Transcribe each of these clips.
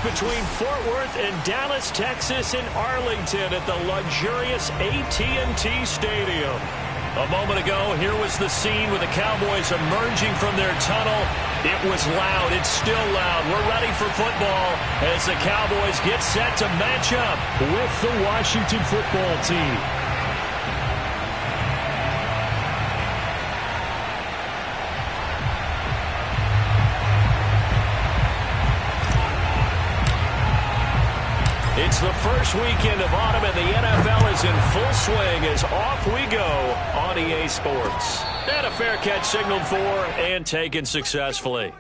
between Fort Worth and Dallas, Texas and Arlington at the luxurious AT&T Stadium. A moment ago, here was the scene with the Cowboys emerging from their tunnel. It was loud. It's still loud. We're ready for football as the Cowboys get set to match up with the Washington football team. It's the first weekend of autumn, and the NFL is in full swing as off we go on EA Sports. And a fair catch signaled for and taken successfully.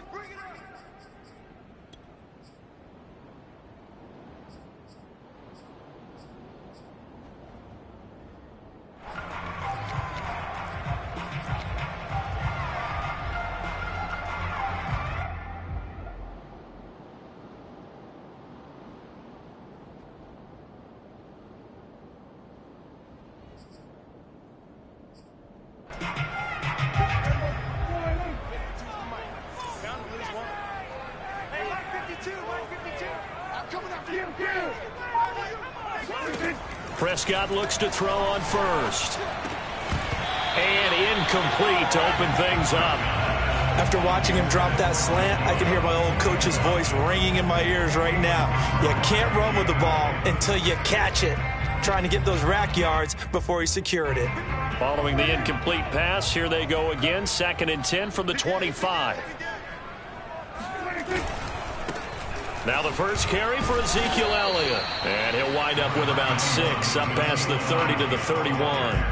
Prescott looks to throw on first. And incomplete to open things up. After watching him drop that slant, I can hear my old coach's voice ringing in my ears right now. You can't run with the ball until you catch it. Trying to get those rack yards before he secured it. Following the incomplete pass, here they go again. 2nd and 10 from the 25. Now the first carry for Ezekiel Elliott. And he'll wind up with about 6, up past the 30 to the 31.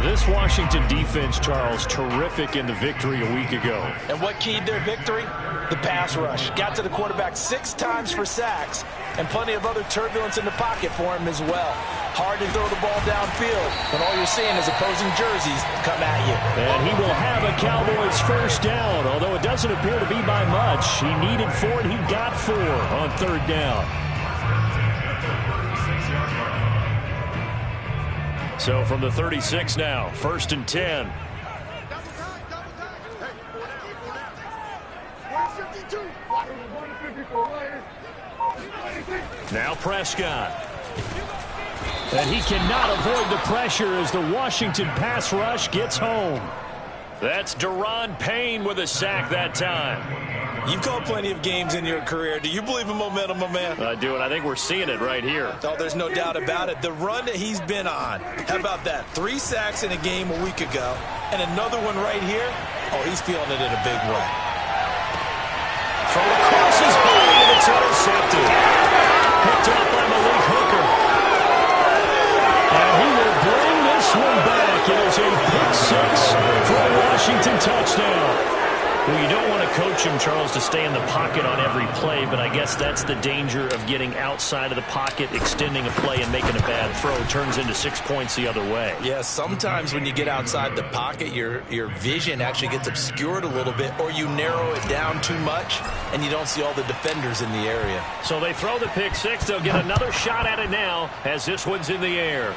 This Washington defense, Charles, terrific in the victory a week ago. And what keyed their victory? The pass rush. Got to the quarterback 6 times for sacks, and plenty of other turbulence in the pocket for him as well. Hard to throw the ball downfield when all you're seeing is opposing jerseys come at you. And he will have a Cowboys first down, although it doesn't appear to be by much. He needed 4, and he got 4 on 3rd down. So from the 36 now, 1st and 10. Now Prescott. And he cannot avoid the pressure as the Washington pass rush gets home. That's Daron Payne with a sack that time. You've called plenty of games in your career. Do you believe in momentum, my man? I do, and I think we're seeing it right here. Oh, there's no doubt about it. The run that he's been on. How about that? 3 sacks in a game a week ago, and another one right here. Oh, he's feeling it in a big way. From across his body, and it's intercepted. Picked up by Malik Hooker. And he will bring this one back. It is a pick 6 for a Washington touchdown. Well, you don't want to coach him, Charles, to stay in the pocket on every play, but I guess that's the danger of getting outside of the pocket, extending a play, and making a bad throw. Turns into 6 points the other way. Yeah, sometimes when you get outside the pocket, your vision actually gets obscured a little bit, or you narrow it down too much, and you don't see all the defenders in the area. So they throw the pick 6. They'll get another shot at it now as this one's in the air.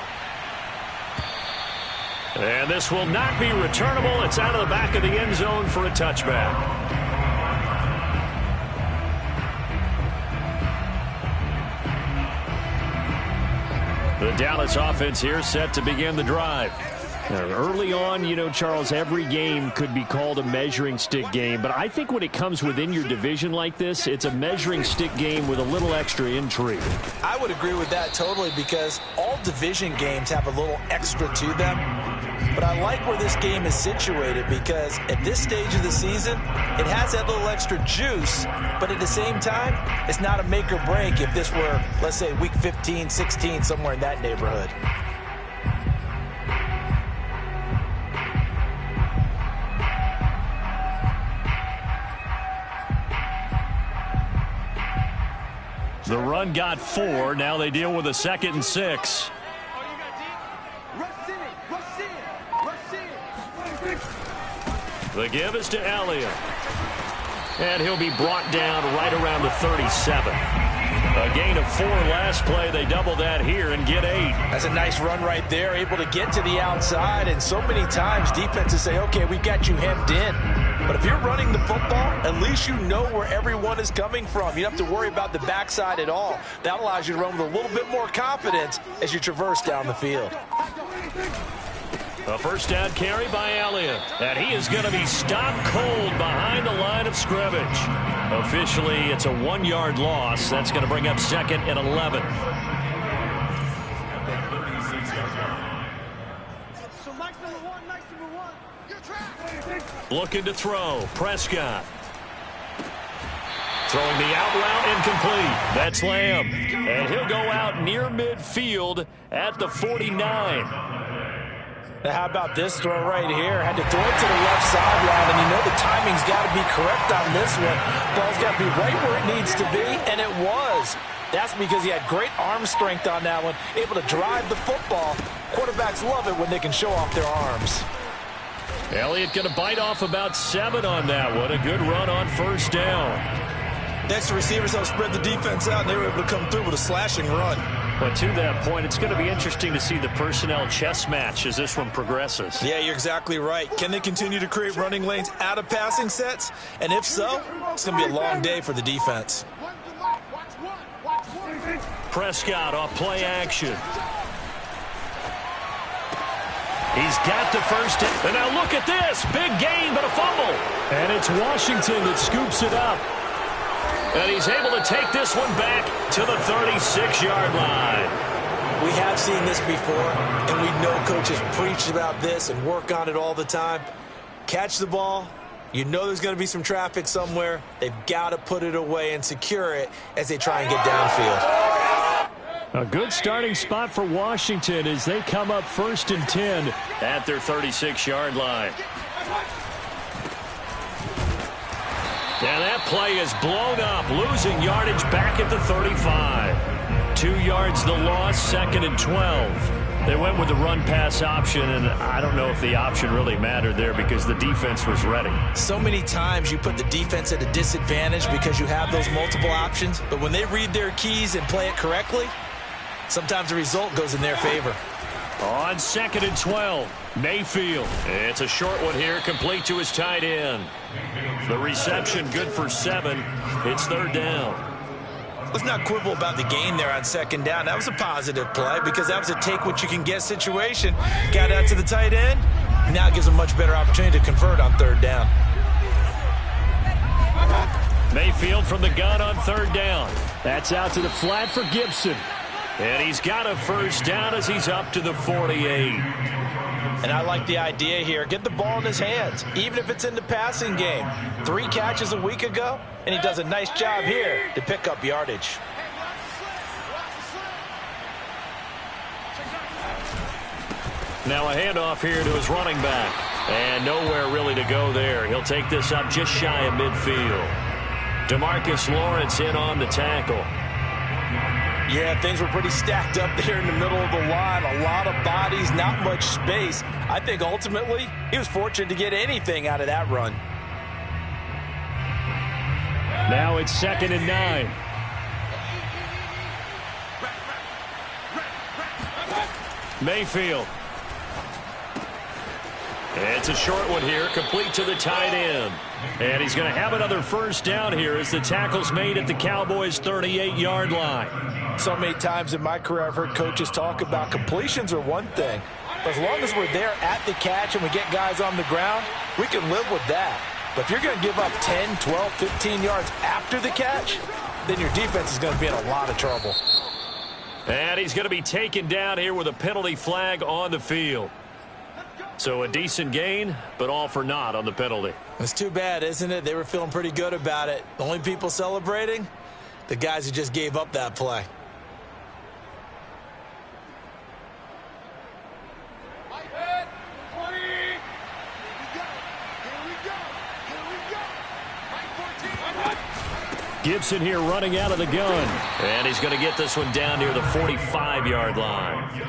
And this will not be returnable. It's out of the back of the end zone for a touchback. The Dallas offense here set to begin the drive. Now, early on, you know, Charles, every game could be called a measuring stick game. But I think when it comes within your division like this, it's a measuring stick game with a little extra intrigue. I would agree with that totally, because all division games have a little extra to them. But I like where this game is situated, because at this stage of the season, it has that little extra juice. But at the same time, it's not a make or break if this were, let's say, week 15, 16, somewhere in that neighborhood. The run got 4. Now they deal with a 2nd and 6. The give is to Elliott. And he'll be brought down right around the 37. A gain of 4 last play. They double that here and get 8. That's a nice run right there, able to get to the outside. And so many times defenses say, okay, we've got you hemmed in. But if you're running the football, at least you know where everyone is coming from. You don't have to worry about the backside at all. That allows you to run with a little bit more confidence as you traverse down the field. A first down carry by Elliott. And he is going to be stopped cold behind the line of scrimmage. Officially, it's a 1-yard loss. That's going to bring up 2nd and 11. Looking to throw. Prescott. Throwing the out route incomplete. That's Lamb. And he'll go out near midfield at the 49. Now, how about this throw right here? Had to throw it to the left sideline, and you know the timing's got to be correct on this one. Ball's got to be right where it needs to be, and it was. That's because he had great arm strength on that one, able to drive the football. Quarterbacks love it when they can show off their arms. Elliott going to bite off about 7 on that one. A good run on first down. Next, the receivers helped spread the defense out, and they were able to come through with a slashing run. But to that point, it's going to be interesting to see the personnel chess match as this one progresses. Yeah, you're exactly right. Can they continue to create running lanes out of passing sets? And if so, it's going to be a long day for the defense. Prescott off play action. He's got the first down. And now look at this. Big gain, but a fumble. And it's Washington that scoops it up. And he's able to take this one back to the 36-yard line. We have seen this before, and we know coaches preach about this and work on it all the time. Catch the ball. You know there's going to be some traffic somewhere. They've got to put it away and secure it as they try and get downfield. A good starting spot for Washington as they come up 1st and 10 at their 36-yard line. And that play is blown up, losing yardage back at the 35. 2 yards the loss, 2nd and 12. They went with the run-pass option, and I don't know if the option really mattered there because the defense was ready. So many times you put the defense at a disadvantage because you have those multiple options, but when they read their keys and play it correctly, sometimes the result goes in their favor. On 2nd and 12, Mayfield. It's a short one here, complete to his tight end. The reception good for 7. It's 3rd down. Let's not quibble about the gain there on 2nd down. That was a positive play because that was a take-what-you-can-get situation. Got out to the tight end. Now it gives them a much better opportunity to convert on 3rd down. Mayfield from the gun on 3rd down. That's out to the flat for Gibson. And he's got a first down as he's up to the 48. And I like the idea here. Get the ball in his hands, even if it's in the passing game. 3 catches a week ago, and he does a nice job here to pick up yardage. Now a handoff here to his running back. And nowhere really to go there. He'll take this up just shy of midfield. DeMarcus Lawrence in on the tackle. Yeah, things were pretty stacked up there in the middle of the line. A lot of bodies, not much space. I think ultimately he was fortunate to get anything out of that run. Now it's 2nd and 9. Mayfield. It's a short one here, complete to the tight end. And he's going to have another first down here as the tackle's made at the Cowboys' 38-yard line. So many times in my career I've heard coaches talk about completions are one thing. But as long as we're there at the catch and we get guys on the ground, we can live with that. But if you're going to give up 10, 12, 15 yards after the catch, then your defense is going to be in a lot of trouble. And he's going to be taken down here with a penalty flag on the field. So a decent gain, but all for naught on the penalty. It's too bad, isn't it? They were feeling pretty good about it. The only people celebrating, the guys who just gave up that play. Gibson here running out of the gun. And he's going to get this one down near the 45-yard line.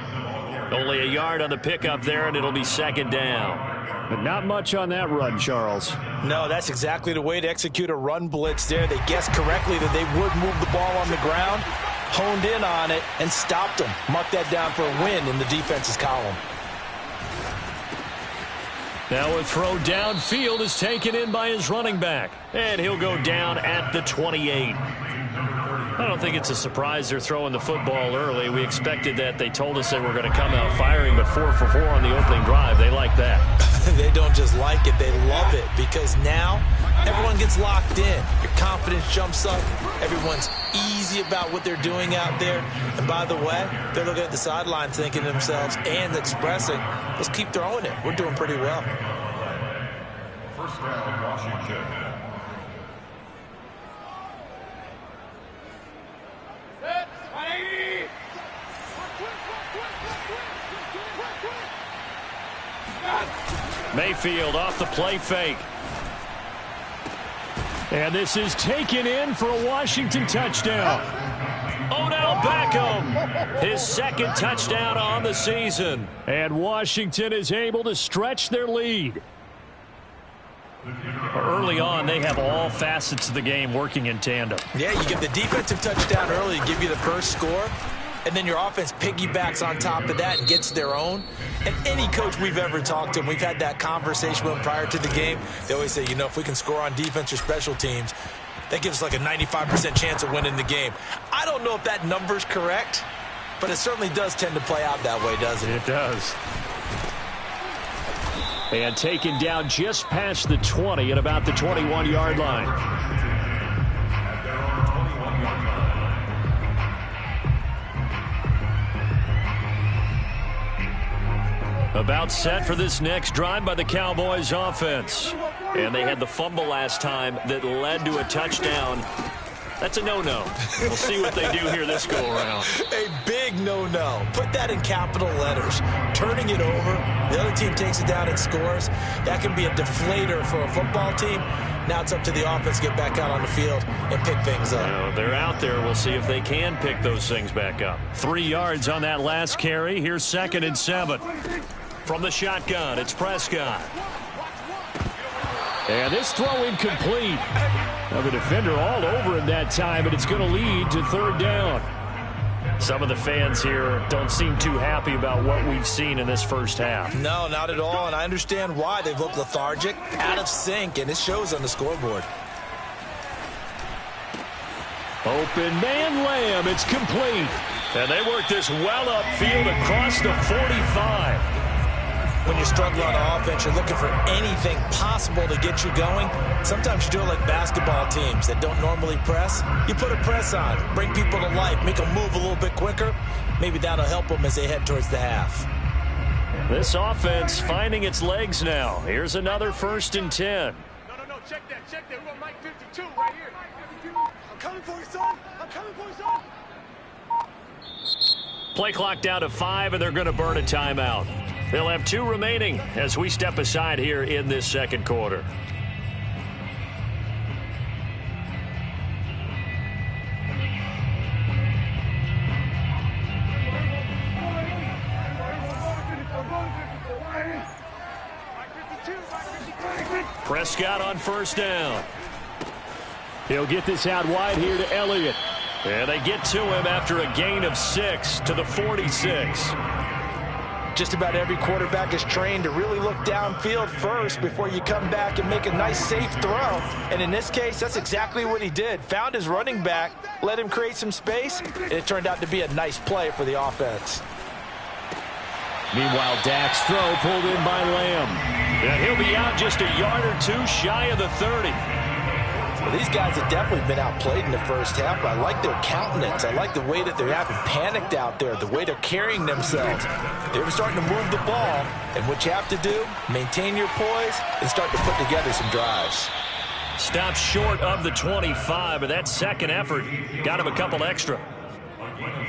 Only a yard on the pickup there, and it'll be 2nd down. But not much on that run, Charles. No, that's exactly the way to execute a run blitz there. They guessed correctly that they would move the ball on the ground, honed in on it, and stopped them. Mark that down for a win in the defense's column. Now a throw downfield is taken in by his running back, and he'll go down at the 28. I don't think it's a surprise they're throwing the football early. We expected that. They told us they were going to come out firing, but 4 for 4 on the opening drive. They like that. They don't just like it, they love it, because now everyone gets locked in. Your confidence jumps up. Everyone's easy about what they're doing out there. And by the way, they're looking at the sideline thinking to themselves and expressing, let's keep throwing it. We're doing pretty well. First down, Washington. Mayfield off the play fake. And this is taken in for a Washington touchdown. Odell Beckham, his second touchdown on the season. And Washington is able to stretch their lead. Early on, they have all facets of the game working in tandem. Yeah, you get the defensive touchdown early to give you the first score, and then your offense piggybacks on top of that and gets their own. And any coach we've ever talked to, and we've had that conversation with them prior to the game, they always say, you know, if we can score on defense or special teams, that gives us like a 95% chance of winning the game. I don't know if that number's correct, but it certainly does tend to play out that way, doesn't it? It does. And taken down just past the 20 at about the 21-yard line. About set for this next drive by the Cowboys offense. And they had the fumble last time that led to a touchdown. That's a no-no. We'll see what they do here this go-around. A big no-no. Put that in capital letters. Turning it over, the other team takes it down and scores. That can be a deflator for a football team. Now it's up to the offense to get back out on the field and pick things up. Well, they're out there. We'll see if they can pick those things back up. 3 yards on that last carry. Here's 2nd and 7. From the shotgun, it's Prescott. And this throw incomplete. Now the defender all over him that time, and it's going to lead to 3rd down. Some of the fans here don't seem too happy about what we've seen in this first half. No, not at all, and I understand why. They've looked lethargic, out of sync, and it shows on the scoreboard. Open man Lamb, it's complete. And they work this well upfield across the 45. When you're struggling on offense, you're looking for anything possible to get you going. Sometimes you do it like basketball teams that don't normally press. You put a press on, bring people to life, make them move a little bit quicker. Maybe that'll help them as they head towards the half. This offense finding its legs now. Here's another 1st and 10. No, check that. We're on Mike 52 right here. I'm coming for you, son. Play clock down to 5, and they're going to burn a timeout. They'll have 2 remaining as we step aside here in this second quarter. Prescott on 1st down. He'll get this out wide here to Elliott. And they get to him after a gain of 6 to the 46. Just about every quarterback is trained to really look downfield first before you come back and make a nice, safe throw. And in this case, that's exactly what he did. Found his running back, let him create some space, and it turned out to be a nice play for the offense. Meanwhile, Dak's throw pulled in by Lamb. And he'll be out just a yard or 2 shy of the 30. Well, these guys have definitely been outplayed in the first half, but I like their countenance. I like the way that they're having panicked out there, the way they're carrying themselves. They're starting to move the ball, and what you have to do, maintain your poise and start to put together some drives. Stopped short of the 25, but that second effort got him a couple extra.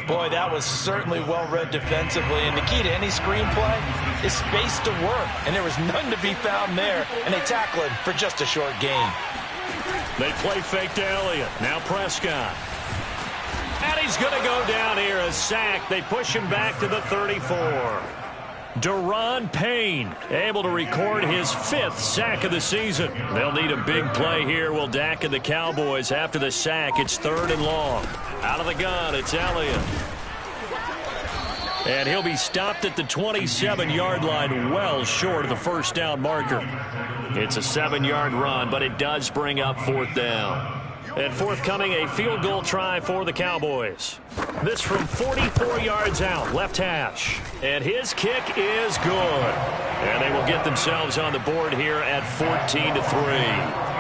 Boy, that was certainly well-read defensively, and the key to any screenplay is space to work, and there was none to be found there, and they tackle him for just a short gain. They play fake to Elliott. Now Prescott. And he's going to go down here, a sack. They push him back to the 34. Deron Payne able to record his 5th sack of the season. They'll need a big play here. Will Dak and the Cowboys after the sack. It's 3rd and long. Out of the gun, it's Elliott. And he'll be stopped at the 27-yard line, well short of the first down marker. It's a 7-yard run, but it does bring up fourth down. And forthcoming, a field goal try for the Cowboys. This from 44 yards out, left hash. And his kick is good. And they will get themselves on the board here at 14-3.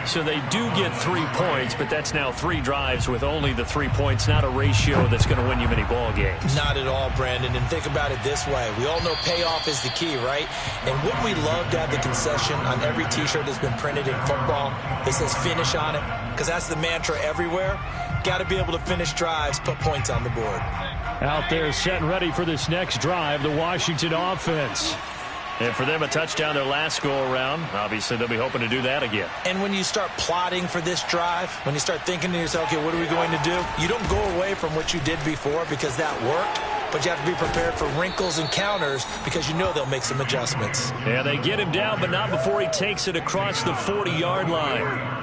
So they do get 3 points, but that's now 3 drives with only the 3 points, not a ratio that's going to win you many ball games. Not at all, Brandon. And think about it this way. We all know payoff is the key, right? And wouldn't we love to have the concession on every T-shirt that's been printed in football that says finish on it? Because that's the mantra everywhere. Got to be able to finish drives, put points on the board. Out there set and ready for this next drive, the Washington offense. And for them, a touchdown their last go-around. Obviously, they'll be hoping to do that again. And when you start plotting for this drive, when you start thinking to yourself, okay, what are we going to do? You don't go away from what you did before because that worked, but you have to be prepared for wrinkles and counters because you know they'll make some adjustments. Yeah, they get him down, but not before he takes it across the 40-yard line.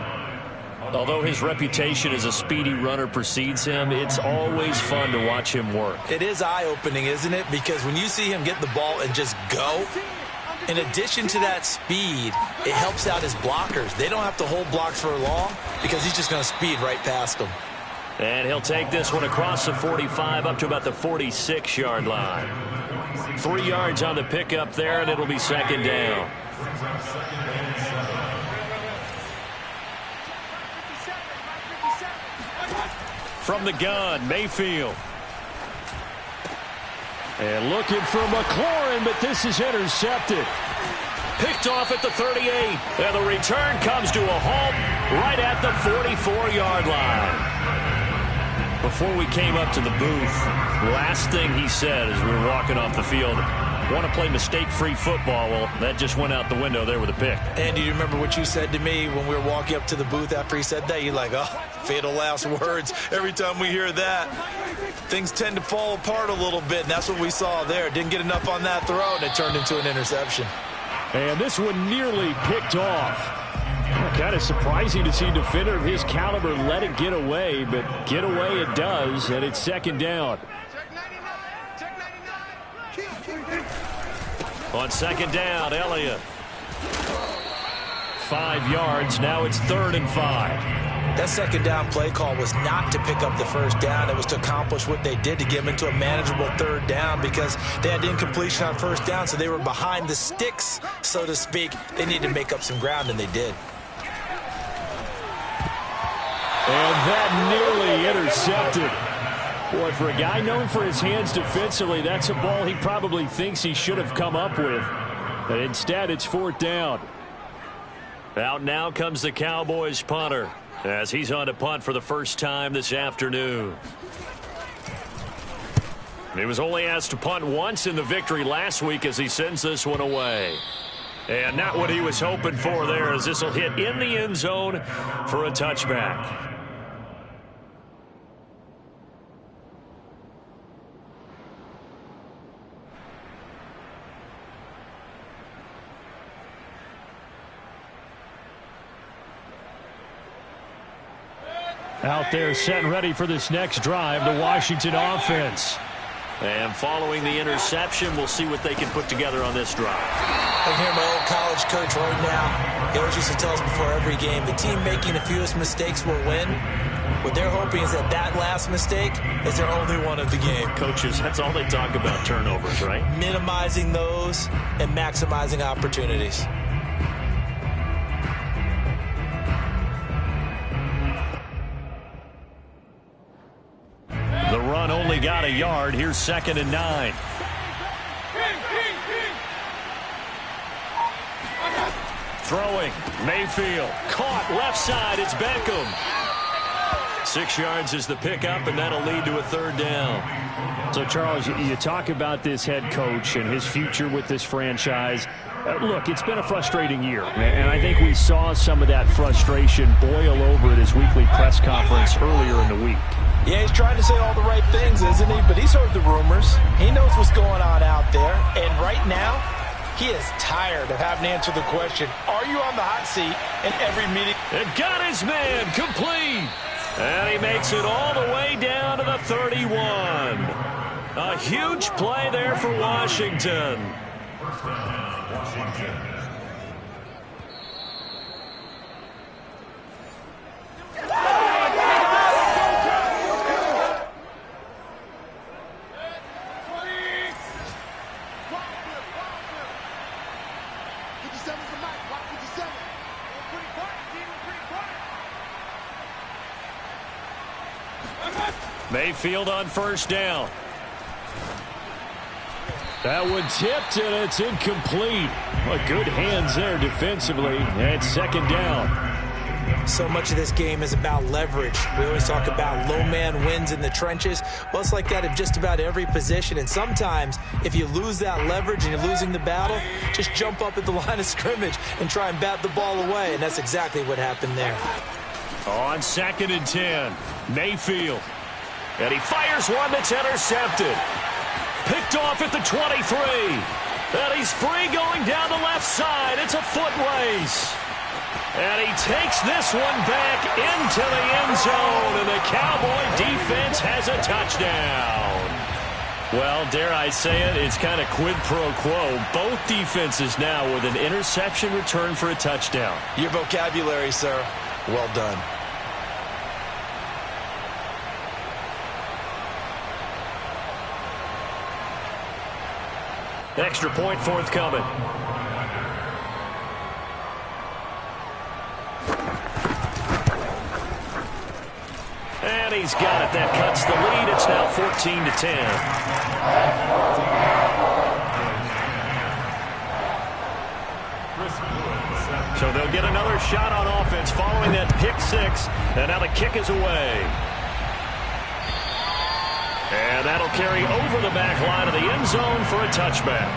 Although his reputation as a speedy runner precedes him, it's always fun to watch him work. It is eye-opening, isn't it? Because when you see him get the ball and just go, in addition to that speed, it helps out his blockers. They don't have to hold blocks for long because he's just going to speed right past them. And he'll take this one across the 45 up to about the 46-yard line. 3 yards on the pickup there, and it'll be second down. From the gun, Mayfield. And looking for McLaurin, but this is intercepted. Picked off at the 38. And the return comes to a halt right at the 44-yard line. Before we came up to the booth, the last thing he said as we were walking off the field, want to play mistake-free football. Well, that just went out the window there with a pick. And do you remember what you said to me when we were walking up to the booth after he said that? You're like, oh, fatal last words. Every time we hear that, things tend to fall apart a little bit, and that's what we saw there. Didn't get enough on that throw, and it turned into an interception. And this one nearly picked off. Kind of surprising to see a defender of his caliber let it get away, but get away it does, and it's second down. On second down, Elliott. 5 yards. Now it's 3rd and 5. That second down play call was not to pick up the first down. It was to accomplish what they did to get them into a manageable 3rd down because they had incompletion on first down, so they were behind the sticks, so to speak. They needed to make up some ground, and they did. And that nearly intercepted. Boy, for a guy known for his hands defensively, that's a ball he probably thinks he should have come up with. But instead, it's 4th down. Out now comes the Cowboys punter as he's on to punt for the first time this afternoon. He was only asked to punt once in the victory last week as he sends this one away. And not what he was hoping for there, as this will hit in the end zone for a touchback. Out there set and ready for this next drive, the Washington offense. And following the interception, we'll see what they can put together on this drive. I hear my old college coach right now. He always used to tell us before every game, the team making the fewest mistakes will win. What they're hoping is that that last mistake is their only one of the game. Coaches, that's all they talk about, turnovers, right? Minimizing those and maximizing opportunities. The run only got a yard. Here's 2nd and 9. Throwing. Mayfield. Caught left side. It's Beckham. 6 yards is the pickup, and that'll lead to a 3rd down. So, Charles, you talk about this head coach and his future with this franchise. Look, it's been a frustrating year, and I think we saw some of that frustration boil over at his weekly press conference earlier in the week. Yeah, he's trying to say all the right things, isn't he? But he's heard the rumors. He knows what's going on out there. And right now, he is tired of having to answer the question, are you on the hot seat in every meeting? And got his man complete. And he makes it all the way down to the 31. A huge play there for Washington. First down, Washington. Mayfield on first down. That one tipped, and it's incomplete. Well, good hands there defensively. And second down. So much of this game is about leverage. We always talk about low man wins in the trenches. Well, it's like that in just about every position. And sometimes, if you lose that leverage and you're losing the battle, just jump up at the line of scrimmage and try and bat the ball away. And that's exactly what happened there. On second and 10, Mayfield. And he fires one that's intercepted. Picked off at the 23. And he's free going down the left side. It's a foot race. And he takes this one back into the end zone. And the Cowboy defense has a touchdown. Well, dare I say it, it's kind of quid pro quo. Both defenses now with an interception return for a touchdown. Your vocabulary, sir. Well done. Extra point forthcoming. And he's got it. That cuts the lead. It's now 14-10. So they'll get another shot on offense following that pick six. And now the kick is away. And that'll carry over the back line of the end zone for a touchback.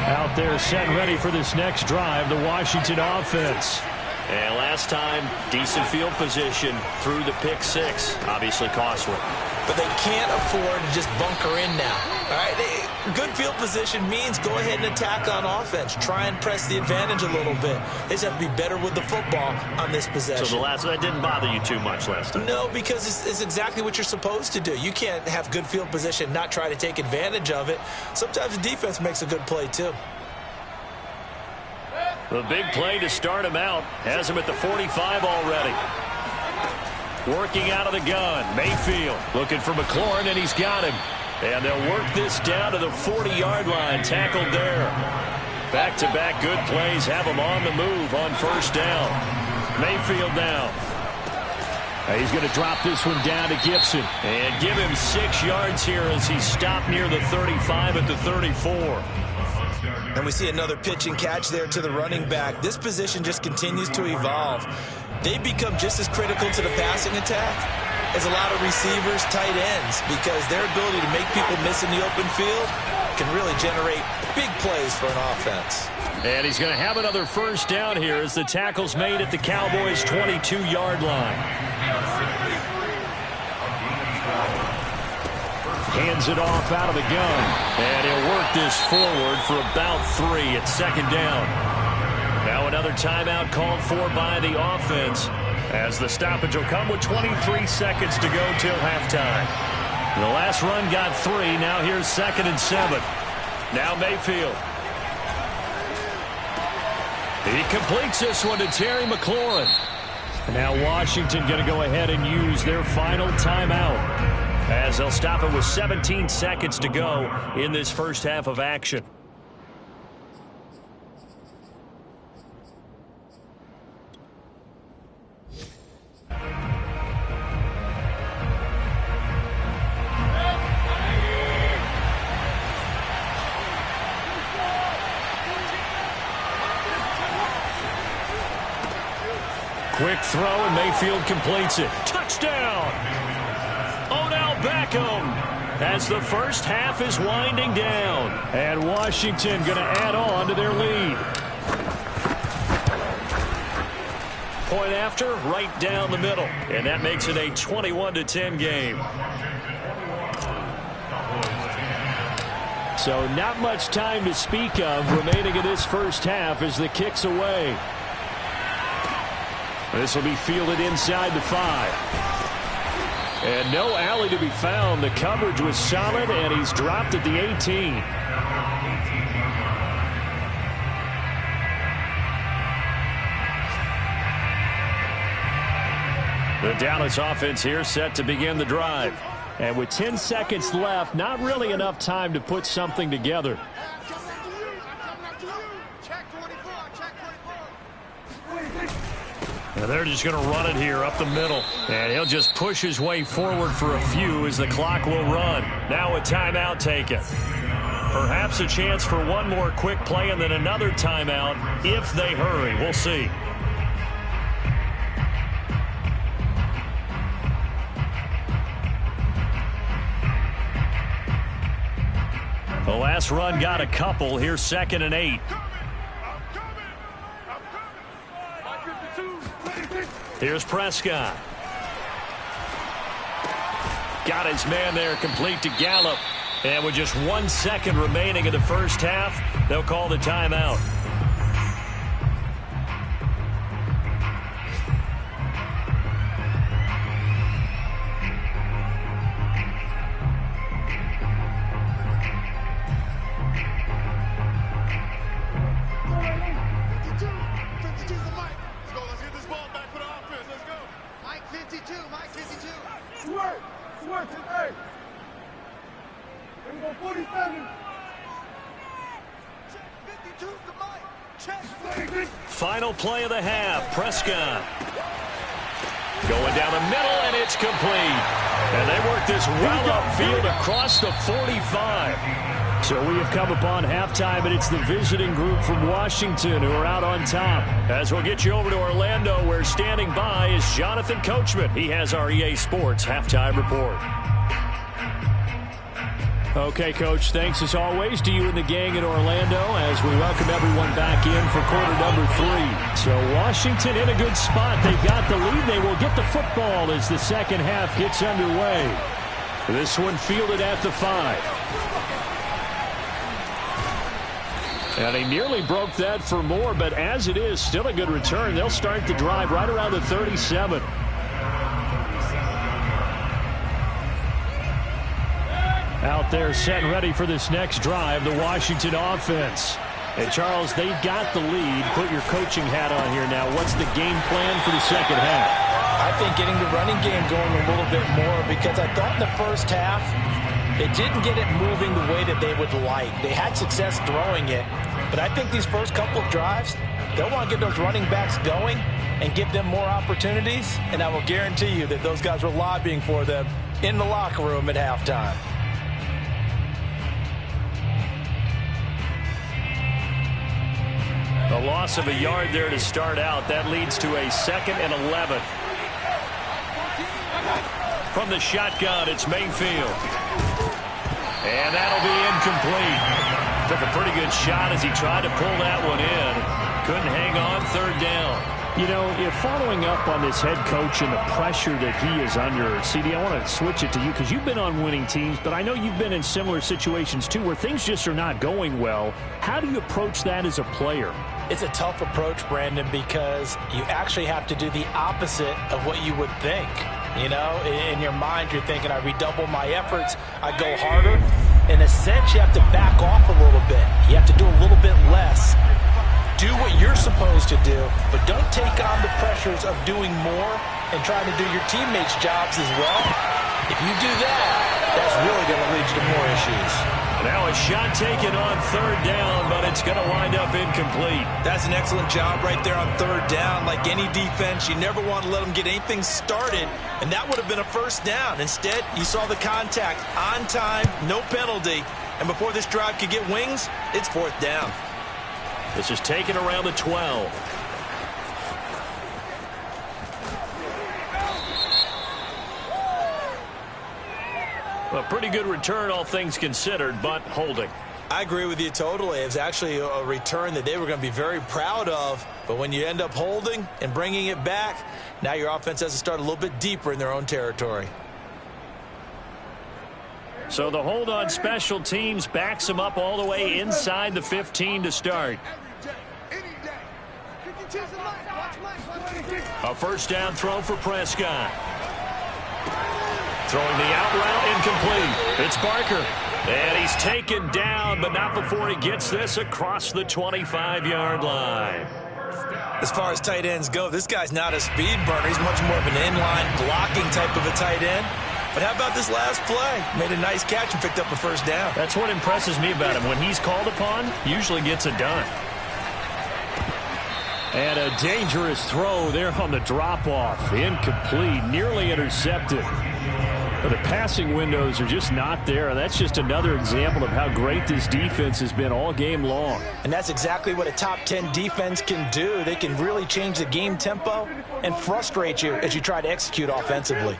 Out there set and ready for this next drive, the Washington offense. And last time, decent field position through the pick six. Obviously costly. But they can't afford to just bunker in now. All right, good field position means go ahead and attack on offense. Try and press the advantage a little bit. They just have to be better with the football on this possession. So that didn't bother you too much last time? No, because it's exactly what you're supposed to do. You can't have good field position and not try to take advantage of it. Sometimes the defense makes a good play too. The big play to start him out has him at the 45 already. Working out of the gun, Mayfield looking for McLaurin, and he's got him. And they'll work this down to the 40-yard line, tackled there. Back-to-back good plays have him on the move on first down. Mayfield now. He's going to drop this one down to Gibson and give him 6 yards here as he stopped near the 35 at the 34. And we see another pitch and catch there to the running back. This position just continues to evolve. They become just as critical to the passing attack as a lot of receivers, tight ends, because their ability to make people miss in the open field can really generate big plays for an offense. And he's going to have another first down here as the tackle's made at the Cowboys' 22-yard line. Hands it off out of the gun. And he'll work this forward for about 3 at second down. Now another timeout called for by the offense as the stoppage will come with 23 seconds to go till halftime. The last run got 3. Now here's 2nd and 7. Now Mayfield. He completes this one to Terry McLaurin. Now Washington going to go ahead and use their final timeout as they'll stop it with 17 seconds to go in this first half of action. Quick throw, and Mayfield completes it. Touchdown! Odell Beckham as the first half is winding down. And Washington going to add on to their lead. Point after, right down the middle. And that makes it a 21-10 game. So not much time to speak of remaining in this first half as the kick's away. This will be fielded inside the 5. And no alley to be found. The coverage was solid, and he's dropped at the 18. The Dallas offense here set to begin the drive. And with 10 seconds left, not really enough time to put something together. And they're just going to run it here up the middle. And he'll just push his way forward for a few as the clock will run. Now a timeout taken. Perhaps a chance for one more quick play and then another timeout if they hurry. We'll see. The last run got a couple. Here's 2nd and 8. Here's Prescott. Got his man there, complete to Gallup. And with just 1 second remaining in the first half, they'll call the timeout. Final play of the half. Prescott going down the middle, and it's complete. And they work this well upfield across the 45. So we have come upon halftime, and it's the visiting group from Washington who are out on top. As we'll get you over to Orlando, where standing by is Jonathan Coachman. He has our EA Sports halftime report. Okay, Coach, thanks as always to you and the gang in Orlando as we welcome everyone back in for quarter number 3. So Washington in a good spot. They've got the lead. They will get the football as the second half gets underway. This one fielded at the 5. And he nearly broke that for more, but as it is, still a good return. They'll start the drive right around the 37. Out there set and ready for this next drive, the Washington offense. And Charles, they've got the lead. Put your coaching hat on here now. What's the game plan for the second half? I think getting the running game going a little bit more, because I thought in the first half they didn't get it moving the way that they would like. They had success throwing it, but I think these first couple of drives, they'll want to get those running backs going and give them more opportunities, and I will guarantee you that those guys were lobbying for them in the locker room at halftime. A loss of a yard there to start out. That leads to a 2nd and 11. From the shotgun, it's Mayfield. And that'll be incomplete. Took a pretty good shot as he tried to pull that one in. Couldn't hang on, 3rd down. You know, if following up on this head coach and the pressure that he is under, CD, I want to switch it to you because you've been on winning teams, but I know you've been in similar situations too where things just are not going well. How do you approach that as a player? It's a tough approach, Brandon, because you actually have to do the opposite of what you would think. You know, in your mind, you're thinking, I redouble my efforts, I go harder. In a sense, you have to back off a little bit. You have to do a little bit less. Do what you're supposed to do, but don't take on the pressures of doing more and trying to do your teammates' jobs as well. If you do that, that's really going to lead you to more issues. Now a shot taken on 3rd down, but it's going to wind up incomplete. That's an excellent job right there on 3rd down. Like any defense, you never want to let them get anything started, and that would have been a 1st down. Instead, you saw the contact on time, no penalty, and before this drive could get wings, it's 4th down. This is taken around the 12. A pretty good return, all things considered, but holding. I agree with you totally. It was actually a return that they were going to be very proud of. But when you end up holding and bringing it back, now your offense has to start a little bit deeper in their own territory. So the hold on special teams backs them up all the way inside the 15 to start. A first down throw for Prescott. Throwing the out route incomplete. It's Barker. And he's taken down, but not before he gets this across the 25-yard line. As far as tight ends go, this guy's not a speed burner. He's much more of an inline blocking type of a tight end. But how about this last play? Made a nice catch and picked up a first down. That's what impresses me about him. When he's called upon, usually gets it done. And a dangerous throw there on the drop-off. Incomplete, nearly intercepted. But the passing windows are just not there. That's just another example of how great this defense has been all game long. And that's exactly what a top 10 defense can do. They can really change the game tempo and frustrate you as you try to execute offensively.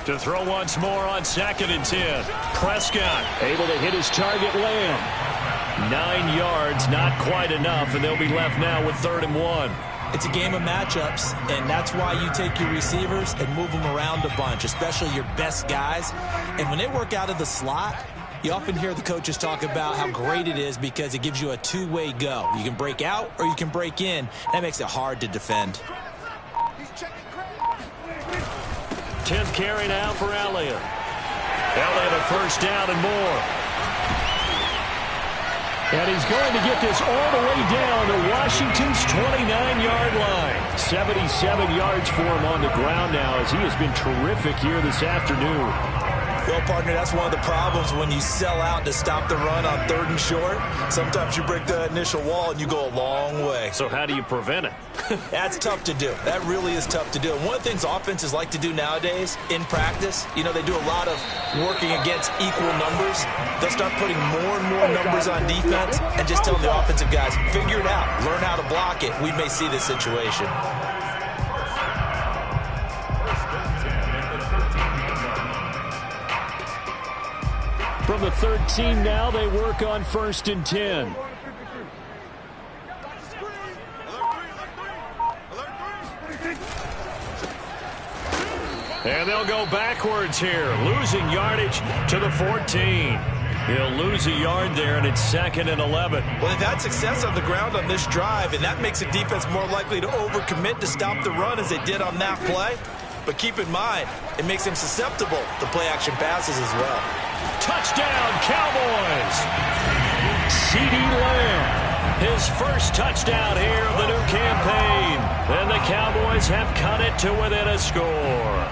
To throw once more on 2nd and 10. Prescott able to hit his target, Lamb. 9 yards, not quite enough, and they'll be left now with 3rd and 1. It's a game of matchups, and that's why you take your receivers and move them around a bunch, especially your best guys. And when they work out of the slot, you often hear the coaches talk about how great it is because it gives you a two-way go. You can break out or you can break in. That makes it hard to defend. 10th carry now for Elliott. Elliott a first down and more. And he's going to get this all the way down to Washington's 29-yard line. 77 yards for him on the ground now as he has been terrific here this afternoon. Well, partner, that's one of the problems when you sell out to stop the run on 3rd and short. Sometimes you break the initial wall and you go a long way. So how do you prevent it? That's tough to do. That really is tough to do. And one of the things offenses like to do nowadays in practice, you know, they do a lot of working against equal numbers. They'll start putting more and more numbers on defense and just telling the offensive guys, figure it out, learn how to block it. We may see this situation. From the 13 now, they work on 1st and 10. And they'll go backwards here, losing yardage to the 14. He'll lose a yard there, and it's 2nd and 11. Well, they've had success on the ground on this drive, and that makes a defense more likely to overcommit to stop the run as they did on that play. But keep in mind, it makes them susceptible to play-action passes as well. Touchdown, Cowboys! CeeDee Lamb, his first touchdown here of the new campaign. And the Cowboys have cut it to within a score.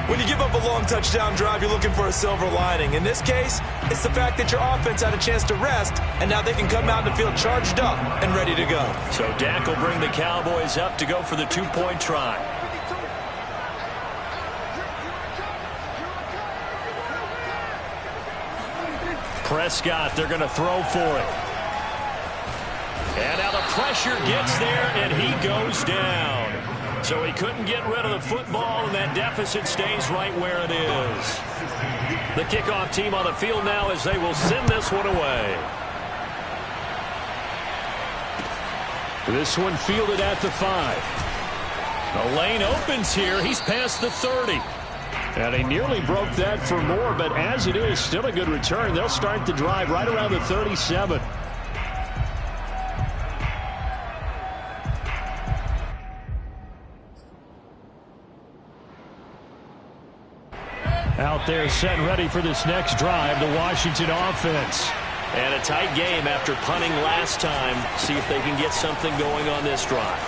When you give up a long touchdown drive, you're looking for a silver lining. In this case, it's the fact that your offense had a chance to rest, and now they can come out and feel charged up and ready to go. So Dak will bring the Cowboys up to go for the two-point try. Prescott, they're going to throw for it. And now the pressure gets there, and he goes down. So he couldn't get rid of the football, and that deficit stays right where it is. The kickoff team on the field now as they will send this one away. This one fielded at the 5. The lane opens here. He's past the 30. And he nearly broke that for more, but as it is, still a good return. They'll start the drive right around the 37. Out there set and ready for this next drive, the Washington offense. And a tight game after punting last time. See if they can get something going on this drive.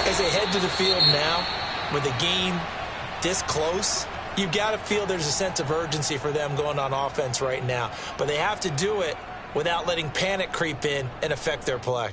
As they head to the field now, with the game this close, you've got to feel there's a sense of urgency for them going on offense right now. But they have to do it without letting panic creep in and affect their play.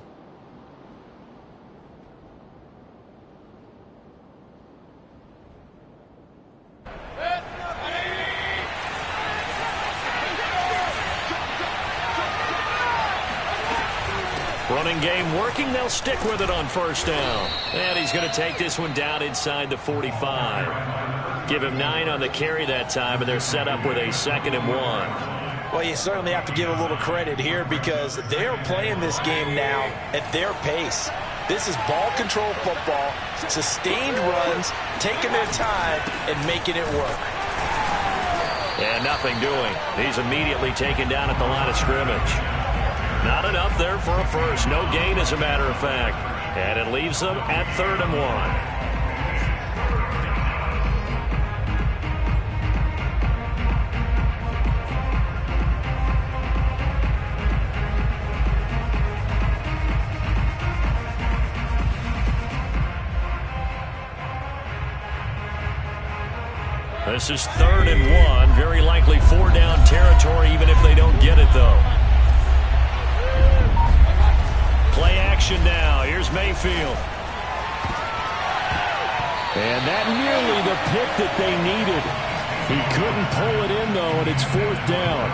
Running game working. They'll stick with it on first down. And he's going to take this one down inside the 45. Give him 9 on the carry that time, and they're set up with a 2nd and 1. Well, you certainly have to give a little credit here because they're playing this game now at their pace. This is ball control football, sustained runs, taking their time, and making it work. And nothing doing. He's immediately taken down at the line of scrimmage. Not enough there for a first. No gain, as a matter of fact. And it leaves them at 3rd and 1. This is 3rd and 1. Very likely 4-down territory, even if they don't get it, though. Play action now. Here's Mayfield. And that nearly the pick that they needed. He couldn't pull it in, though, and it's 4th down.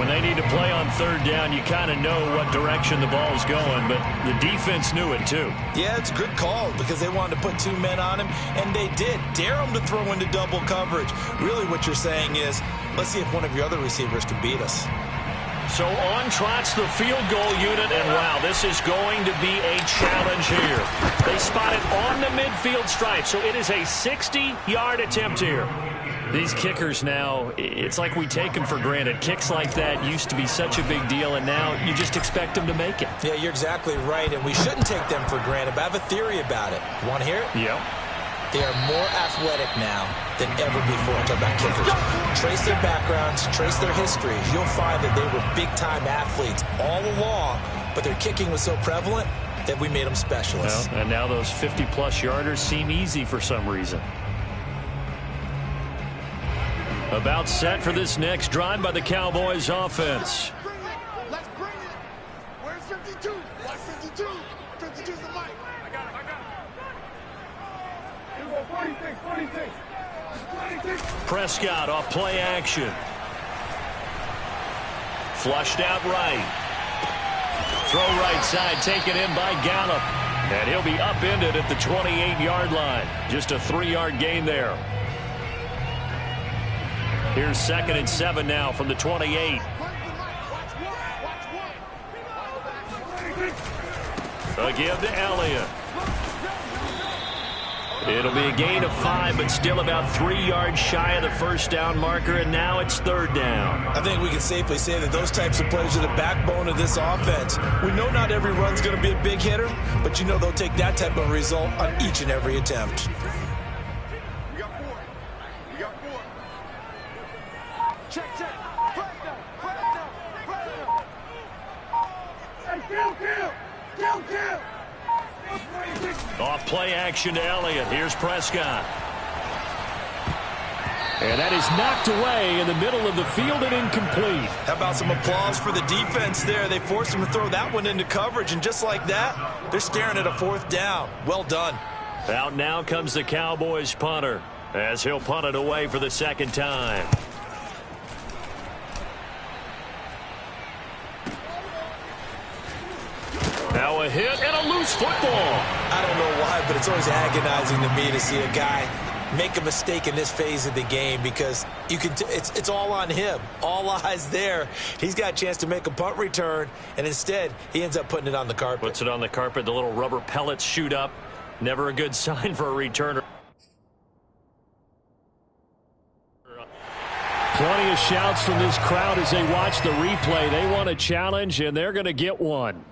When they need to play on 3rd down, you kind of know what direction the ball's going, but the defense knew it, too. Yeah, it's a good call because they wanted to put 2 men on him, and they did. Dare him to throw into double coverage. Really what you're saying is, let's see if one of your other receivers can beat us. So on trots the field goal unit, and wow, this is going to be a challenge here. They spot it on the midfield stripe, so it is a 60-yard attempt here. These kickers now, it's like we take them for granted. Kicks like that used to be such a big deal, and now you just expect them to make it. Yeah, you're exactly right, and we shouldn't take them for granted, but I have a theory about it. You want to hear it? Yeah. They are more athletic now than ever before. I'm talking about kickers. Trace their backgrounds, trace their histories. You'll find that they were big-time athletes all along, but their kicking was so prevalent that we made them specialists. Well, and now those 50-plus yarders seem easy for some reason. About set for this next drive by the Cowboys offense. Let's bring it. Where's 52? Where's 52? 52's the mic. I got it. 46. Prescott off play action. Flushed out right. Throw right side, taken in by Gallup. And he'll be upended at the 28-yard line. Just a 3-yard gain there. Here's 2nd and 7 now from the 28. A give to Elliott. It'll be a gain of 5, but still about 3 yards shy of the 1st down marker, and now it's 3rd down. I think we can safely say that those types of plays are the backbone of this offense. We know not every run's going to be a big hitter, but you know they'll take that type of result on each and every attempt. Off play action to Elliott. Here's Prescott. And that is knocked away in the middle of the field and incomplete. How about some applause for the defense there? They forced him to throw that one into coverage, and just like that, they're staring at a 4th down. Well done. Out now comes the Cowboys punter, as he'll punt it away for the 2nd time. Now a hit and a loose football. I don't know why, but it's always agonizing to me to see a guy make a mistake in this phase of the game because you can. It's all on him. All eyes there. He's got a chance to make a punt return, and instead he ends up putting it on the carpet. Puts it on the carpet. The little rubber pellets shoot up. Never a good sign for a returner. Plenty of shouts from this crowd as they watch the replay. They want a challenge, and they're going to get one.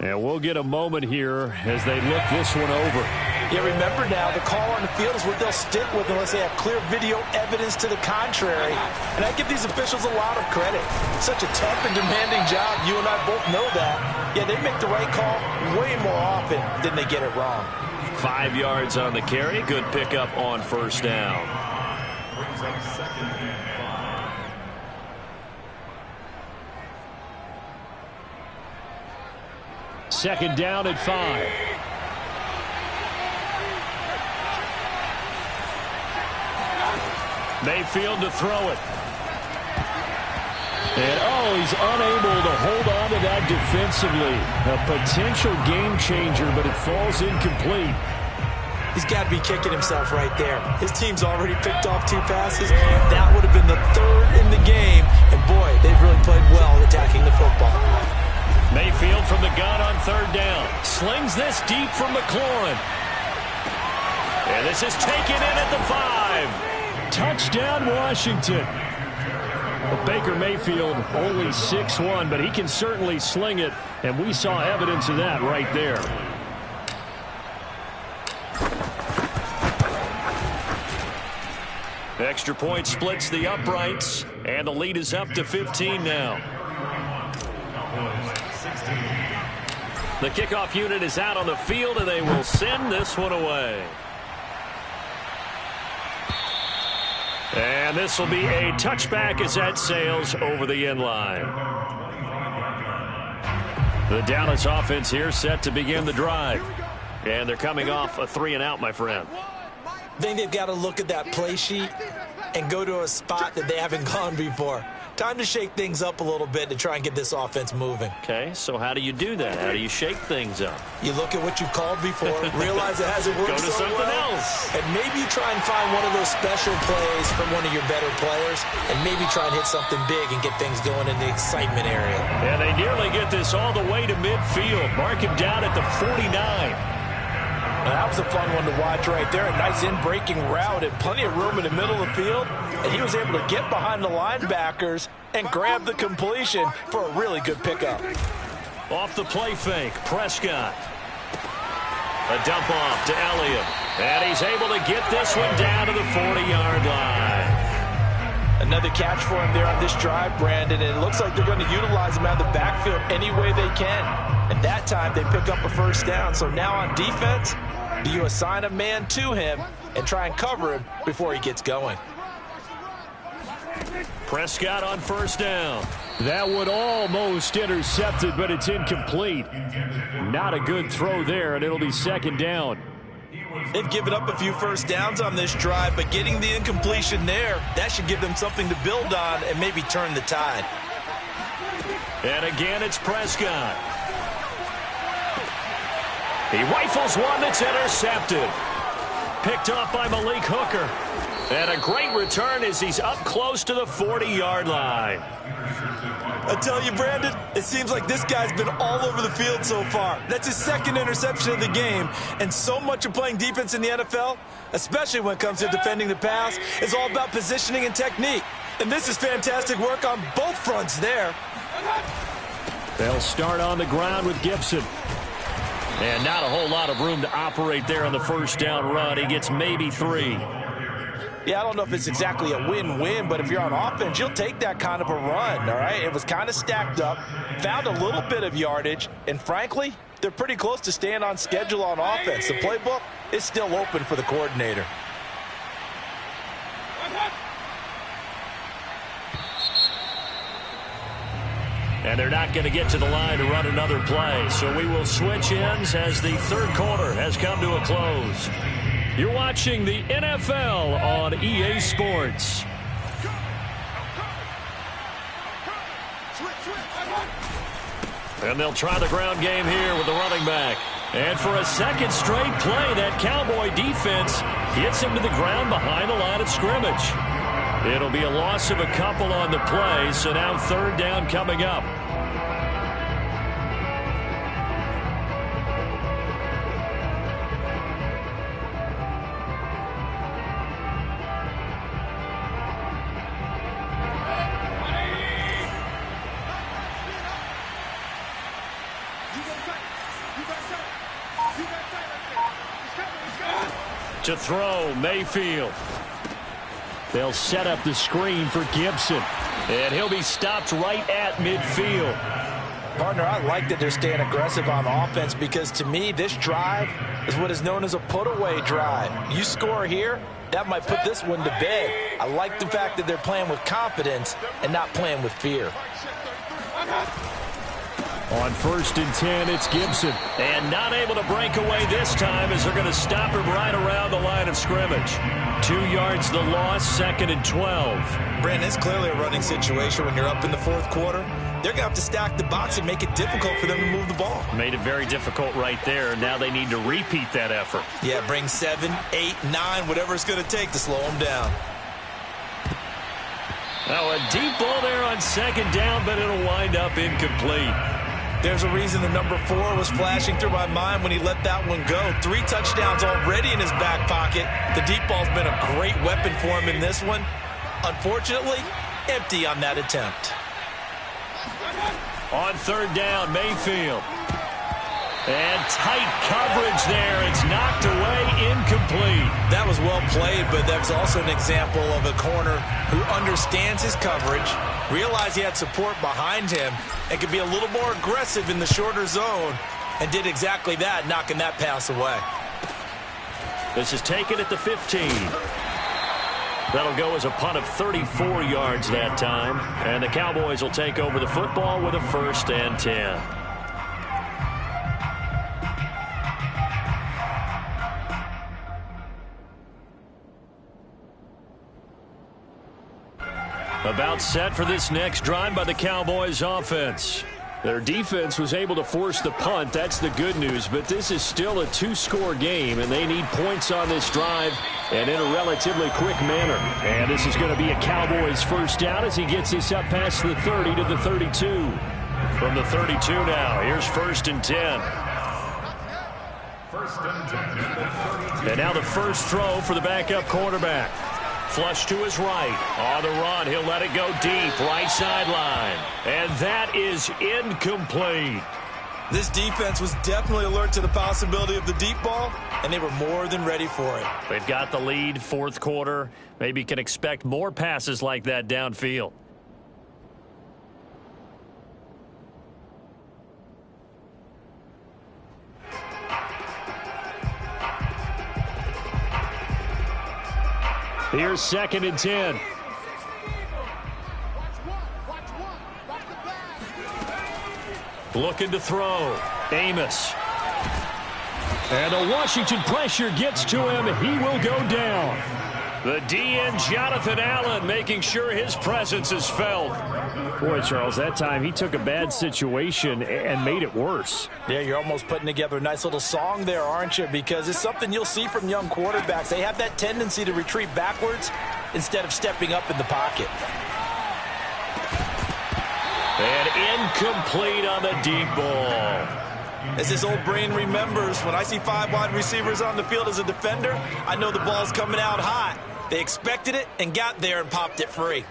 And we'll get a moment here as they look this one over. Yeah, remember now, the call on the field is what they'll stick with unless they have clear video evidence to the contrary. And I give these officials a lot of credit. It's such a tough and demanding job. You and I both know that. Yeah, they make the right call way more often than they get it wrong. 5 yards on the carry. Good pickup on 1st down. Brings up 2nd and 5. Second down at 5. Mayfield to throw it. And, he's unable to hold on to that defensively. A potential game changer, but it falls incomplete. He's got to be kicking himself right there. His team's already picked off 2 passes. That would have been the 3rd in the game. And, boy, they've really played well attacking the football. Mayfield from the gun on 3rd down. Slings this deep from McLaurin. And this is taken in at the 5. Touchdown, Washington. Well, Baker Mayfield only 6'1", but he can certainly sling it, and we saw evidence of that right there. Extra point splits the uprights, and the lead is up to 15 now. The kickoff unit is out on the field, and they will send this one away. And this will be a touchback as that sails over the end line. The Dallas offense here set to begin the drive. And they're coming off a 3-and-out, my friend. I think they've got to look at that play sheet and go to a spot that they haven't gone before. Time to shake things up a little bit to try and get this offense moving. Okay, so how do you do that? How do you shake things up? You look at what you called before, realize it hasn't worked Go to so something well, else. and maybe you try and find one of those special plays from one of your better players, and maybe try and hit something big and get things going in the excitement area. And they nearly get this all the way to midfield. Mark him down at the 49. That was a fun one to watch right there. A nice in-breaking route and plenty of room in the middle of the field. And he was able to get behind the linebackers and grab the completion for a really good pickup. Off the play fake, Prescott. A dump off to Elliott. And he's able to get this one down to the 40-yard line. Another catch for him there on this drive, Brandon. And it looks like they're going to utilize him out of the backfield any way they can. And that time they pick up a first down. So now on defense, do you assign a man to him and try and cover him before he gets going? Prescott on first down. That one almost intercepted, but it's incomplete. Not a good throw there, and it'll be second down. They've given up a few first downs on this drive, but getting the incompletion there, that should give them something to build on and maybe turn the tide. And again, it's Prescott. He rifles one that's intercepted. Picked off by Malik Hooker. And a great return as he's up close to the 40-yard line. I tell you, Brandon, it seems like this guy's been all over the field so far. That's his second interception of the game. And so much of playing defense in the NFL, especially when it comes to defending the pass, is all about positioning and technique. And this is fantastic work on both fronts there. They'll start on the ground with Gibson. And not a whole lot of room to operate there on the first down run. He gets maybe 3. Yeah, I don't know if it's exactly a win-win, but if you're on offense, you'll take that kind of a run, all right? It was kind of stacked up, found a little bit of yardage, and frankly, they're pretty close to staying on schedule on offense. The playbook is still open for the coordinator. And they're not going to get to the line to run another play. So we will switch ends as the third quarter has come to a close. You're watching the NFL on EA Sports. And they'll try the ground game here with the running back. And for a second straight play, that Cowboy defense gets him to the ground behind the line of scrimmage. It'll be a loss of a couple on the play, so now third down coming up. To throw, Mayfield. They'll set up the screen for Gibson. And he'll be stopped right at midfield. Partner, I like that they're staying aggressive on offense because to me, this drive is what is known as a put-away drive. You score here, that might put this one to bed. I like the fact that they're playing with confidence and not playing with fear. On 1st and 10, it's Gibson. And not able to break away this time as they're going to stop him right around the line of scrimmage. 2 yards the loss, 2nd and 12. Brandon, it's clearly a running situation when you're up in the fourth quarter. They're going to have to stack the box and make it difficult for them to move the ball. Made it very difficult right there. Now they need to repeat that effort. Yeah, bring 7, 8, 9, whatever it's going to take to slow them down. Now a deep ball there on 2nd down, but it'll wind up incomplete. There's a reason the number 4 was flashing through my mind when he let that one go. 3 touchdowns already in his back pocket. The deep ball's been a great weapon for him in this one. Unfortunately, empty on that attempt. On third down, Mayfield. And tight coverage there. It's knocked away, incomplete. That was well played, but that's also an example of a corner who understands his coverage, realized he had support behind him, and could be a little more aggressive in the shorter zone, and did exactly that, knocking that pass away. This is taken at the 15. That'll go as a punt of 34 yards that time, and the Cowboys will take over the football with a 1st and 10. About set for this next drive by the Cowboys offense. Their defense was able to force the punt. That's the good news. But this is still a 2-score game, and they need points on this drive and in a relatively quick manner. And this is going to be a Cowboys 1st down as he gets this up past the 30 to the 32. From the 32 now, here's 1st and 10. 1st and 10. And now the first throw for the backup quarterback. Flush to his right. On the run, he'll let it go deep, right sideline. And that is incomplete. This defense was definitely alert to the possibility of the deep ball, and they were more than ready for it. They've got the lead, 4th quarter. Maybe can expect more passes like that downfield. Here's 2nd and 10. Looking to throw. Amos. And the Washington pressure gets to him. He will go down. The DN, Jonathan Allen, making sure his presence is felt. Boy, Charles, that time he took a bad situation and made it worse. Yeah, you're almost putting together a nice little song there, aren't you? Because it's something you'll see from young quarterbacks. They have that tendency to retreat backwards instead of stepping up in the pocket. And incomplete on the deep ball. As his old brain remembers, when I see 5 wide receivers on the field as a defender, I know the ball's coming out hot. They expected it and got there and popped it free.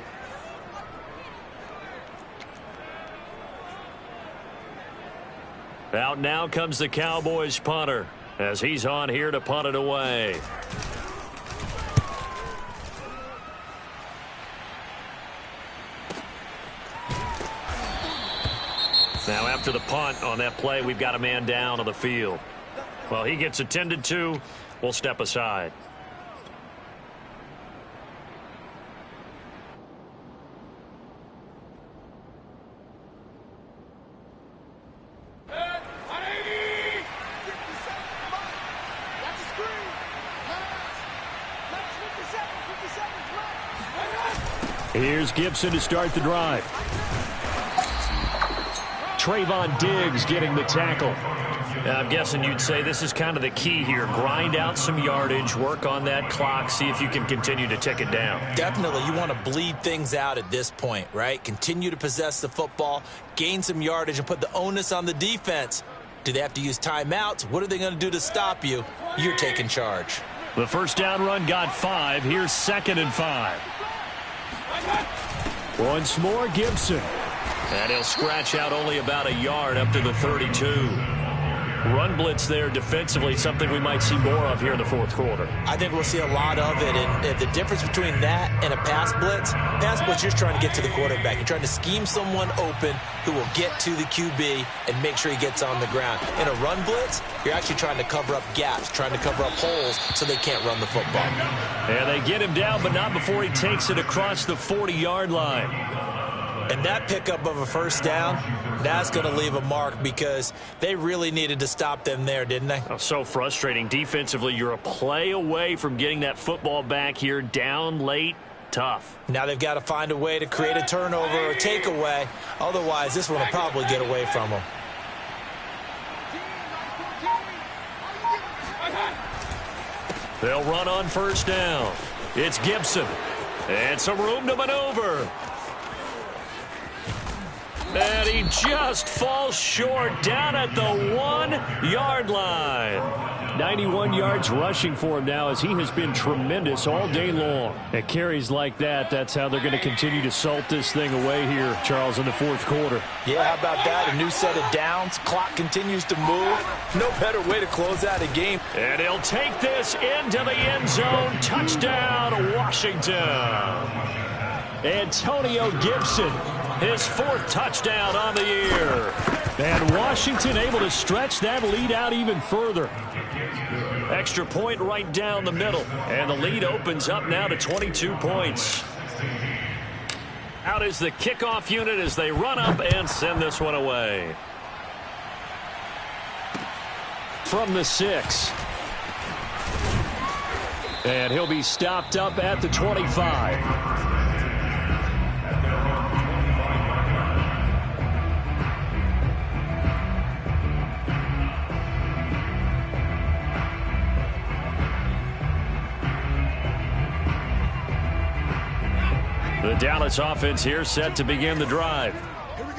Out now comes the Cowboys punter as he's on here to punt it away. Now after the punt on that play, we've got a man down on the field. Well, he gets attended to. We'll step aside. Here's Gibson to start the drive. Trayvon Diggs getting the tackle. I'm guessing you'd say this is kind of the key here. Grind out some yardage, work on that clock, see if you can continue to tick it down. Definitely. You want to bleed things out at this point, right? Continue to possess the football, gain some yardage, and put the onus on the defense. Do they have to use timeouts? What are they going to do to stop you? You're taking charge. The first down run got 5. Here's 2nd and 5. Once more, Gibson. And he'll scratch out only about a yard up to the 32. Run blitz there defensively, something we might see more of here in the 4th quarter. I think we'll see a lot of it, and the difference between that and a pass blitz, you're trying to get to the quarterback. You're trying to scheme someone open who will get to the QB and make sure he gets on the ground. In a run blitz, you're actually trying to cover up gaps, trying to cover up holes so they can't run the football. And they get him down, but not before he takes it across the 40-yard line. And that pickup of a first down, that's going to leave a mark because they really needed to stop them there, didn't they? Oh, so frustrating. Defensively, you're a play away from getting that football back here, down late, tough. Now they've got to find a way to create a turnover or takeaway. Otherwise, this one will probably get away from them. They'll run on first down. It's Gibson. And some room to maneuver. And he just falls short down at the 1-yard line. 91 yards rushing for him now as he has been tremendous all day long. At carries like that, that's how they're going to continue to salt this thing away here, Charles, in the fourth quarter. Yeah, how about that? A new set of downs. Clock continues to move. No better way to close out a game. And he'll take this into the end zone. Touchdown, Washington. Antonio Gibson, his fourth touchdown on the year. And Washington able to stretch that lead out even further. Extra point right down the middle. And the lead opens up now to 22 points. Out is the kickoff unit as they run up and send this one away. From the 6. And he'll be stopped up at the 25. The Dallas offense here set to begin the drive.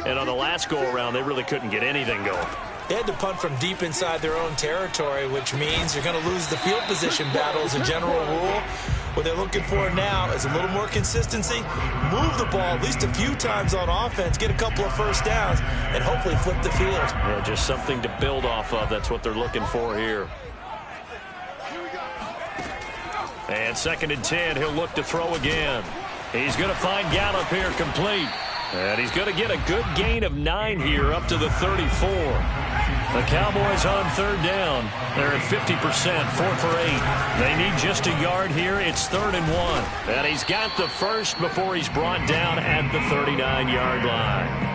And on the last go-around, they really couldn't get anything going. They had to punt from deep inside their own territory, which means you're going to lose the field position battle as a general rule. What they're looking for now is a little more consistency, move the ball at least a few times on offense, get a couple of first downs, and hopefully flip the field. Yeah, just something to build off of. That's what they're looking for here. And 2nd and 10, he'll look to throw again. He's going to find Gallup here complete. And he's going to get a good gain of 9 here up to the 34. The Cowboys on 3rd down. They're at 50%, 4 for 8. They need just a yard here. It's 3rd and 1. And he's got the first before he's brought down at the 39-yard line.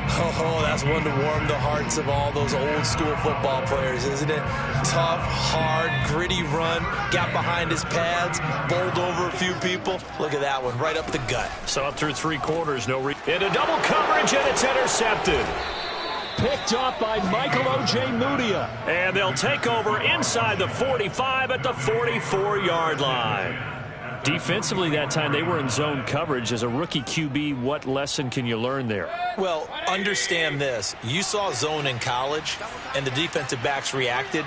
Oh, that's one to warm the hearts of all those old school football players, isn't it? Tough, hard, gritty run, got behind his pads, bowled over a few people. Look at that one, right up the gut. So up through 3 quarters, into double coverage, and it's intercepted. Picked up by Michael O.J. Mudia. And they'll take over inside the 45 at the 44-yard line. Defensively that time, they were in zone coverage. As a rookie QB, what lesson can you learn there? Well, understand this. You saw zone in college, and the defensive backs reacted,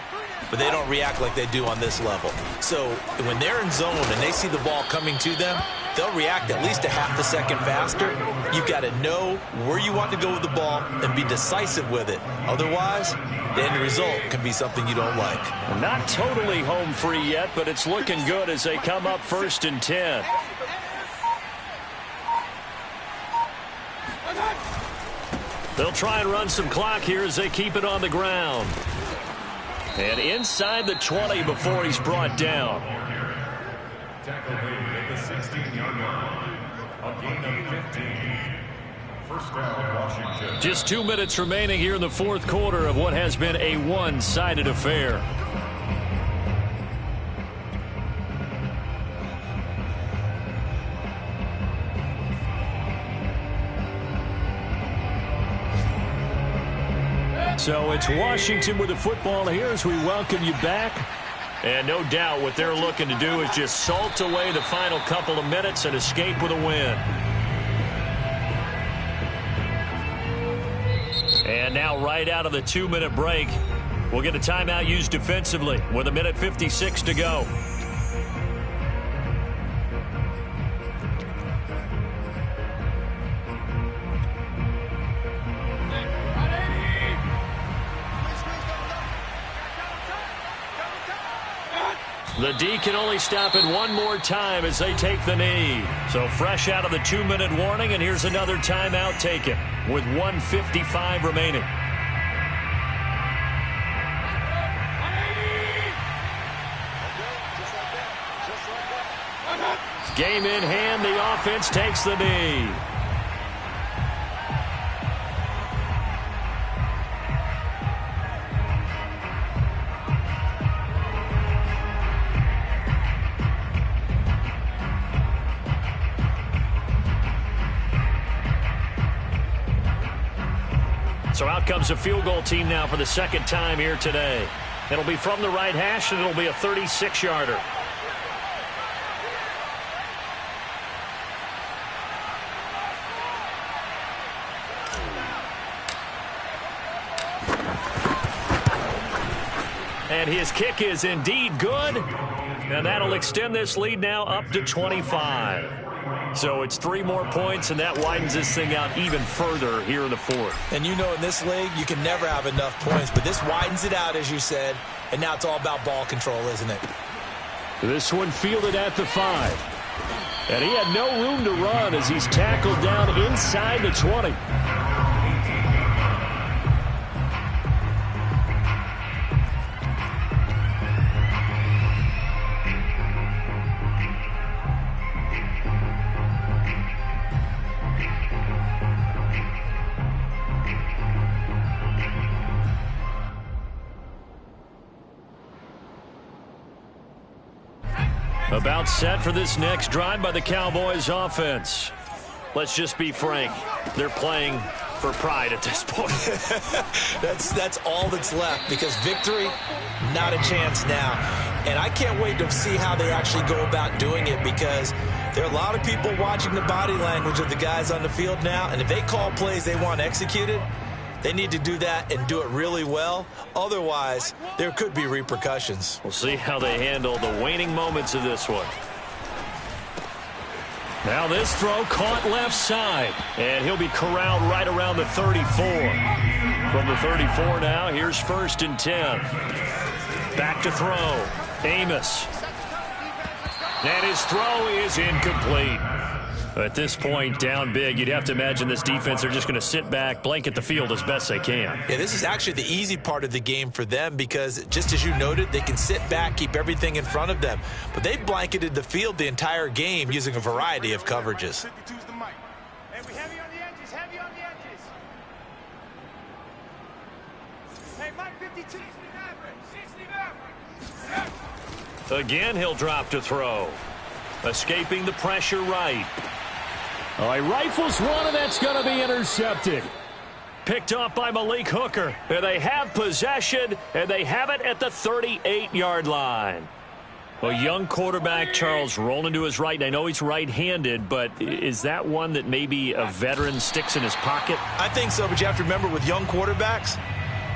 but they don't react like they do on this level. So when they're in zone and they see the ball coming to them, they'll react at least a half a second faster. You've got to know where you want to go with the ball and be decisive with it. Otherwise, the end result can be something you don't like. Not totally home free yet, but it's looking good as they come up 1st and 10. They'll try and run some clock here as they keep it on the ground. And inside the 20 before he's brought down. Tackle made at the 16-yard line. A gain of 15. First down, Washington. Just 2 minutes remaining here in the fourth quarter of what has been a one-sided affair. So it's Washington with the football here as we welcome you back. And no doubt what they're looking to do is just salt away the final couple of minutes and escape with a win. And now right out of the 2-minute break, we'll get a timeout used defensively with 1:56 to go. The D can only stop it one more time as they take the knee. So fresh out of the 2-minute warning, and here's another timeout taken with 1:55 remaining. Game in hand, the offense takes the knee. So out comes the field goal team now for the second time here today. It'll be from the right hash, and it'll be a 36-yarder. And his kick is indeed good. And that'll extend this lead now up to 25. So it's 3 more points, and that widens this thing out even further here in the fourth. And you know in this league, you can never have enough points, but this widens it out, as you said, and now it's all about ball control, isn't it? This one fielded at the 5. And he had no room to run as he's tackled down inside the 20. About set for this next drive by the Cowboys offense. Let's just be frank. They're playing for pride at this point. That's all that's left, because victory, not a chance now. And I can't wait to see how they actually go about doing it, because there are a lot of people watching the body language of the guys on the field now, and if they call plays they want executed, they need to do that and do it really well. Otherwise, there could be repercussions. We'll see how they handle the waning moments of this one. Now this throw caught left side, and he'll be corralled right around the 34. From the 34 now, here's 1st and 10. Back to throw. Amos. And his throw is incomplete. At this point, down big, you'd have to imagine this defense, they're just going to sit back, blanket the field as best they can. Yeah, this is actually the easy part of the game for them, because just as you noted, they can sit back, keep everything in front of them. But they've blanketed the field the entire game using a variety of coverages. And we heavy on the edges, heavy on the edges. Hey, Mike, 52. Again, he'll drop to throw. Escaping the pressure right. Oh, he rifles one, and that's going to be intercepted. Picked off by Malik Hooker. And they have possession, and they have it at the 38-yard line. A young quarterback, Charles, rolling to his right. I know he's right-handed, but is that one that maybe a veteran sticks in his pocket? I think so, but you have to remember, with young quarterbacks,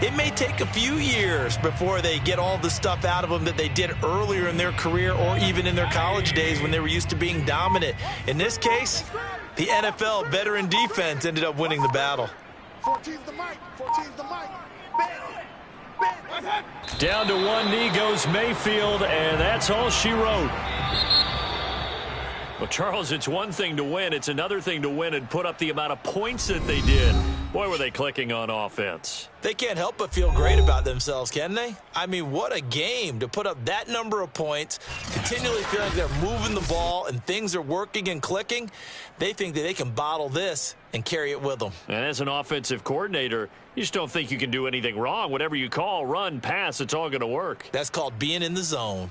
it may take a few years before they get all the stuff out of them that they did earlier in their career, or even in their college days when they were used to being dominant. In this case, the NFL veteran defense ended up winning the battle. 14's the mic. 14's the mic. Down to one knee goes Mayfield, and that's all she wrote. Well, Charles, it's one thing to win. It's another thing to win and put up the amount of points that they did. Boy, were they clicking on offense. They can't help but feel great about themselves, can they? I mean, what a game to put up that number of points, continually feel like they're moving the ball and things are working and clicking. They think that they can bottle this and carry it with them. And as an offensive coordinator, you just don't think you can do anything wrong. Whatever you call, run, pass, it's all going to work. That's called being in the zone.